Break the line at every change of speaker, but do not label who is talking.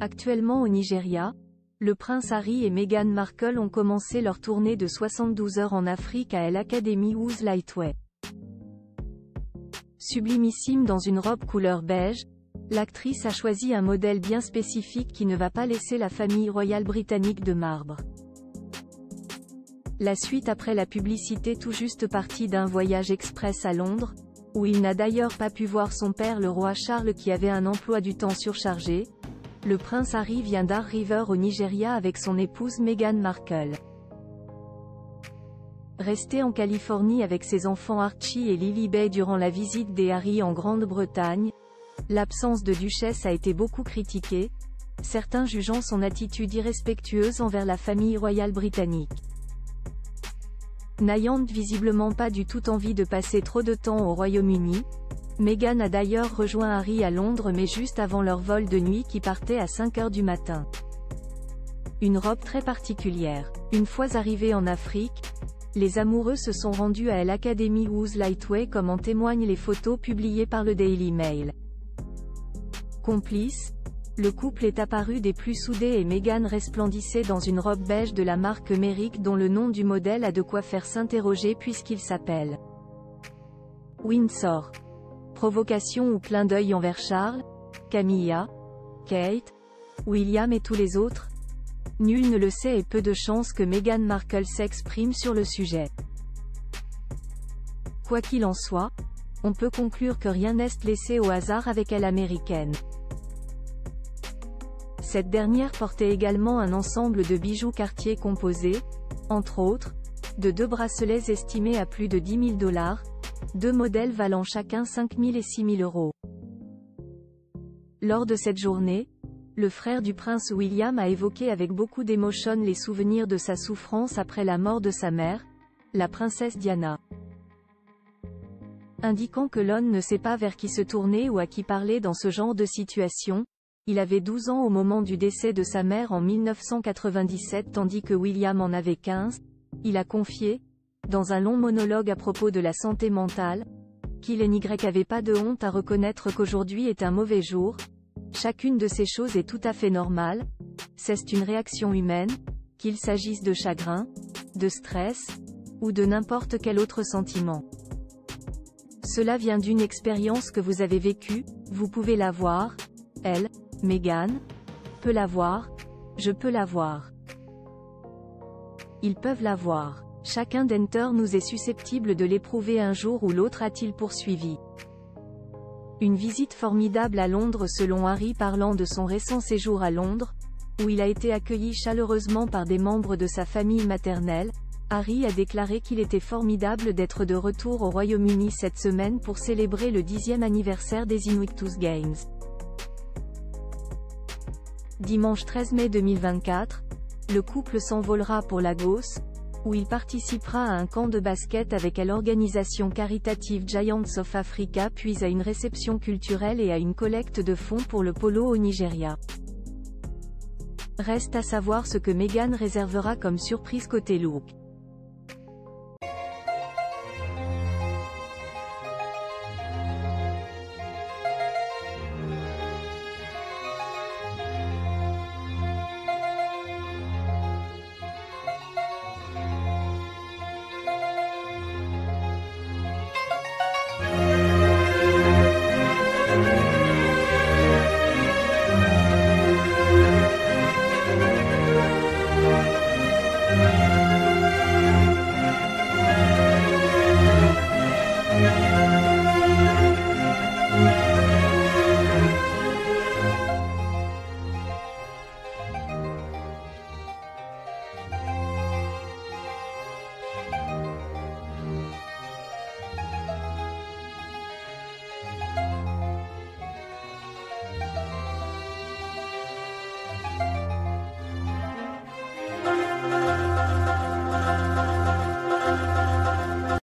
Actuellement au Nigeria, le prince Harry et Meghan Markle ont commencé leur tournée de 72 heures en Afrique à l'Academy House Lightway. Sublimissime dans une robe couleur beige, l'actrice a choisi un modèle bien spécifique qui ne va pas laisser la famille royale britannique de marbre. La suite après la publicité tout juste partie d'un voyage express à Londres, où il n'a d'ailleurs pas pu voir son père le roi Charles qui avait un emploi du temps surchargé. Le prince Harry vient d'Ar River au Nigeria avec son épouse Meghan Markle. Resté en Californie avec ses enfants Archie et Lily-Bey durant la visite des Harry en Grande-Bretagne, l'absence de duchesse a été beaucoup critiquée, certains jugeant son attitude irrespectueuse envers la famille royale britannique. N'ayant visiblement pas du tout envie de passer trop de temps au Royaume-Uni, Meghan a d'ailleurs rejoint Harry à Londres mais juste avant leur vol de nuit qui partait à 5 heures du matin. Une robe très particulière. Une fois arrivés en Afrique, les amoureux se sont rendus à l'Academy House Lightway comme en témoignent les photos publiées par le Daily Mail. Complice, le couple est apparu des plus soudés et Meghan resplendissait dans une robe beige de la marque Merrick dont le nom du modèle a de quoi faire s'interroger puisqu'il s'appelle Windsor. Provocation ou clin d'œil envers Charles, Camilla, Kate, William et tous les autres? Nul ne le sait et peu de chances que Meghan Markle s'exprime sur le sujet. Quoi qu'il en soit, on peut conclure que rien n'est laissé au hasard avec elle américaine. Cette dernière portait également un ensemble de bijoux Cartier composés, entre autres, de 2 bracelets estimés à plus de 10 000 $, 2 modèles valant chacun 5 000 et 6 000 €. Lors de cette journée, le frère du prince William a évoqué avec beaucoup d'émotion les souvenirs de sa souffrance après la mort de sa mère, la princesse Diana. Indiquant que l'homme ne sait pas vers qui se tourner ou à qui parler dans ce genre de situation. Il avait 12 ans au moment du décès de sa mère en 1997 tandis que William en avait 15, il a confié, dans un long monologue à propos de la santé mentale, qu'il n'y avait pas de honte à reconnaître qu'aujourd'hui est un mauvais jour, chacune de ces choses est tout à fait normale, c'est une réaction humaine, qu'il s'agisse de chagrin, de stress, ou de n'importe quel autre sentiment. Cela vient d'une expérience que vous avez vécue, vous pouvez l'avoir, elle, Meghan, peut l'avoir, je peux l'avoir. Ils peuvent l'avoir. Chacun d'entre nous est susceptible de l'éprouver un jour ou l'autre, a-t-il poursuivi. Une visite formidable à Londres selon Harry parlant de son récent séjour à Londres, où il a été accueilli chaleureusement par des membres de sa famille maternelle. Harry a déclaré qu'il était formidable d'être de retour au Royaume-Uni cette semaine pour célébrer le 10e anniversaire des Invictus Games. Dimanche 13 mai 2024, le couple s'envolera pour Lagos, où il participera à un camp de basket avec l'organisation caritative Giants of Africa puis à une réception culturelle et à une collecte de fonds pour le polo au Nigeria. Reste à savoir ce que Meghan réservera comme surprise côté look.